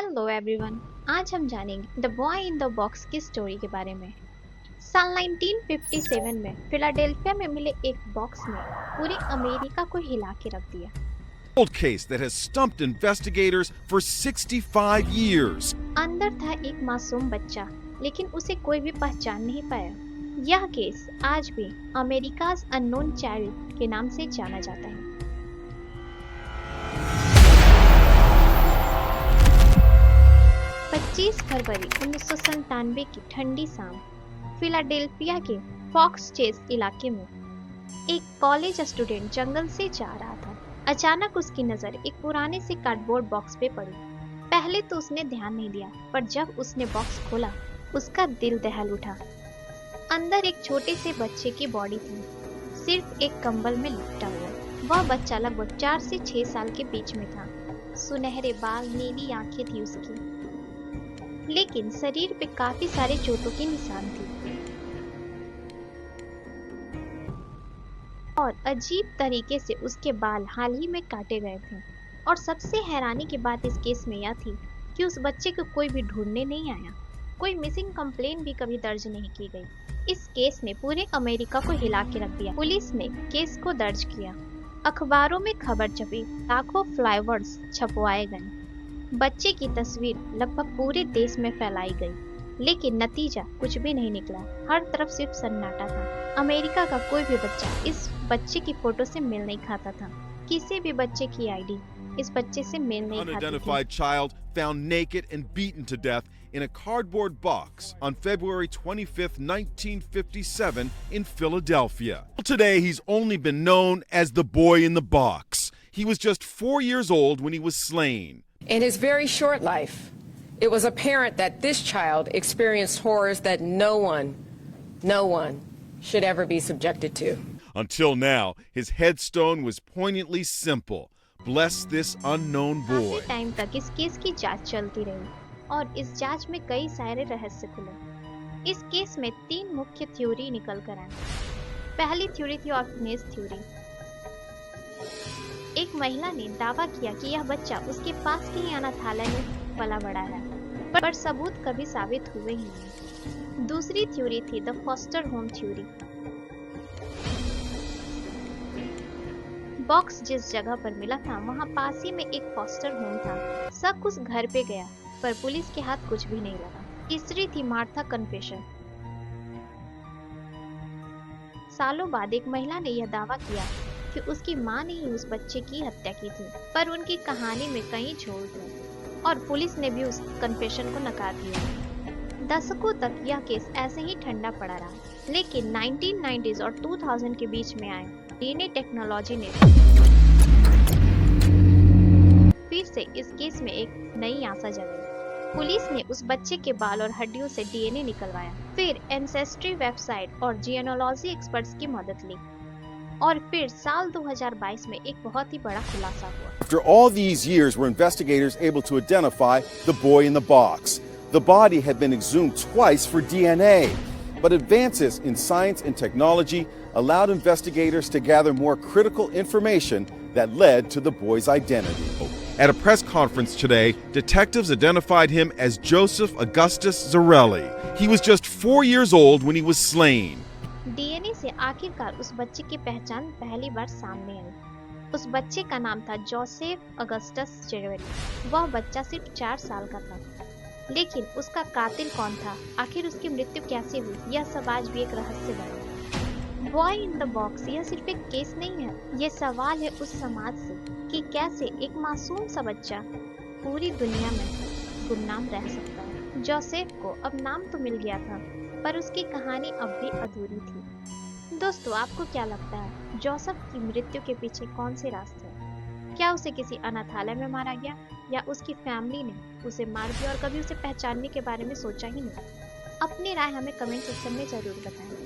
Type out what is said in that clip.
Hello everyone, आज हम जानेंगे the boy in the box की स्टोरी के बारे में। साल 1957 में फिलाडेल्फिया में मिले एक बॉक्स ने पूरे अमेरिका को हिला के रख दिया। Cold case that has stumped investigators for 65 years. अंदर था एक मासूम बच्चा, लेकिन उसे कोई भी पहचान नहीं पाया। यह केस आज भी अमेरिकाज अननोन चाइल्ड के नाम से जाना जाता है। 25 फरवरी 1997 की ठंडी शाम फिलाडेल्फिया के फॉक्स चेस इलाके में एक कॉलेज स्टूडेंट जंगल से जा रहा था। अचानक उसकी नजर एक पुराने से कार्डबोर्ड बॉक्स पे पड़ी। पहले तो उसने ध्यान नहीं दिया, पर जब उसने बॉक्स खोला उसका दिल दहल उठा। अंदर एक छोटे से बच्चे की बॉडी थी, सिर्फ एक कंबल में लिपटा हुआ। वह बच्चा लगभग 4 से 6 साल के बीच में था। सुनहरे बाल, नीली आंखें थी उसकी, लेकिन शरीर पे काफी सारे चोटों के निशान थे और अजीब तरीके से उसके बाल हाल ही में काटे गए थे। और सबसे हैरानी की बात इस केस में यह थी कि उस बच्चे को कोई भी ढूंढने नहीं आया। कोई मिसिंग कंप्लेन भी कभी दर्ज नहीं की गई। इस केस ने पूरे अमेरिका को हिला के रख दिया। पुलिस ने केस को दर्ज किया, अखबारों में खबर छपी, लाखों फ्लायर्स छपवाए गए, बच्चे की तस्वीर लगभग पूरे देश में फैलाई गई, लेकिन नतीजा कुछ भी नहीं निकला। हर तरफ सिर्फ सन्नाटा था। अमेरिका का कोई भी बच्चा इस बच्चे की फोटो से मेल नहीं खाता था। किसी भी बच्चे की आईडी इस बच्चे से मेल नहीं खाती थी। Unidentified child found naked and beaten to death in a cardboard box on February 25th, 1957 in Philadelphia. Today he's only been known as the boy in the box. He was just 4 years old when he was slain. In his very short life, it was apparent that this child experienced horrors that no one should ever be subjected to. Until now, his headstone was poignantly simple. Bless this unknown boy. काफी time तक इस case की जांच चलती रही और इस जांच में कई सारे रहस्य खुले। इस केस में 3 मुख्य थ्योरी निकल कर आई। पहली थ्योरी थी ऑर्फनेज थ्योरी। एक महिला ने दावा किया कि यह बच्चा उसके पास के ही अनाथालय में पला बड़ा है, पर सबूत कभी साबित हुए ही नहीं। दूसरी थ्योरी थी the foster home theory. Box जिस जगह पर मिला था वहां पास ही में एक फॉस्टर होम था। शक उस घर पे गया, पर पुलिस के हाथ कुछ भी नहीं लगा। तीसरी थी मार्था कन्फेशन। सालों बाद एक महिला ने यह दावा किया कि उसकी मां ने ही उस बच्चे की हत्या की थी, पर उनकी कहानी में कई झोल थे और पुलिस ने भी उस कन्फेशन को नकार दिया। दशकों तक यह केस ऐसे ही ठंडा पड़ा रहा, लेकिन 1990s और 2000 के बीच में आए डीएनए टेक्नोलॉजी ने फिर से इस केस में एक नई आशा जगाई। पुलिस ने उस बच्चे के बाल और हड्डियों से डीएनए निकलवाया, फिर एंसेस्ट्री वेबसाइट और जीनोलॉजी एक्सपर्ट्स की मदद ली, और फिर साल 2022 में एक बहुत ही बड़ा खुलासा हुआ। After all these years, were investigators able to identify the boy in the box? The body had been exhumed twice for DNA, but advances in science and technology allowed investigators to gather more critical information that led to the boy's identity. At a press conference today, detectives identified him as Joseph Augustus Zarelli. He was just 4 years old when he was slain. DNA से आखिरकार उस बच्चे की पहचान पहली बार सामने आई। उस बच्चे का नाम था जोसेफ अगस्टस जेरेली। वह बच्चा सिर्फ 4 साल का था, लेकिन उसका कातिल कौन था, आखिर उसकी मृत्यु कैसे हुई, यह सब आज भी एक रहस्य बना है। बॉय इन द बॉक्स यह सिर्फ एक केस नहीं है, ये सवाल है उस समाज से कि कैसे एक मासूम सा बच्चा पूरी दुनिया में गुमनाम रह सकता है। जोसेफ को अब नाम तो मिल गया था, पर उसकी कहानी अब भी अधूरी थी। दोस्तों, आपको क्या लगता है, जोसेफ की मृत्यु के पीछे कौन से रास्ते हैं? क्या उसे किसी अनाथालय में मारा गया, या उसकी फैमिली ने उसे मार दिया और कभी उसे पहचानने के बारे में सोचा ही नहीं? अपनी राय हमें कमेंट सेक्शन में जरूर बताएं।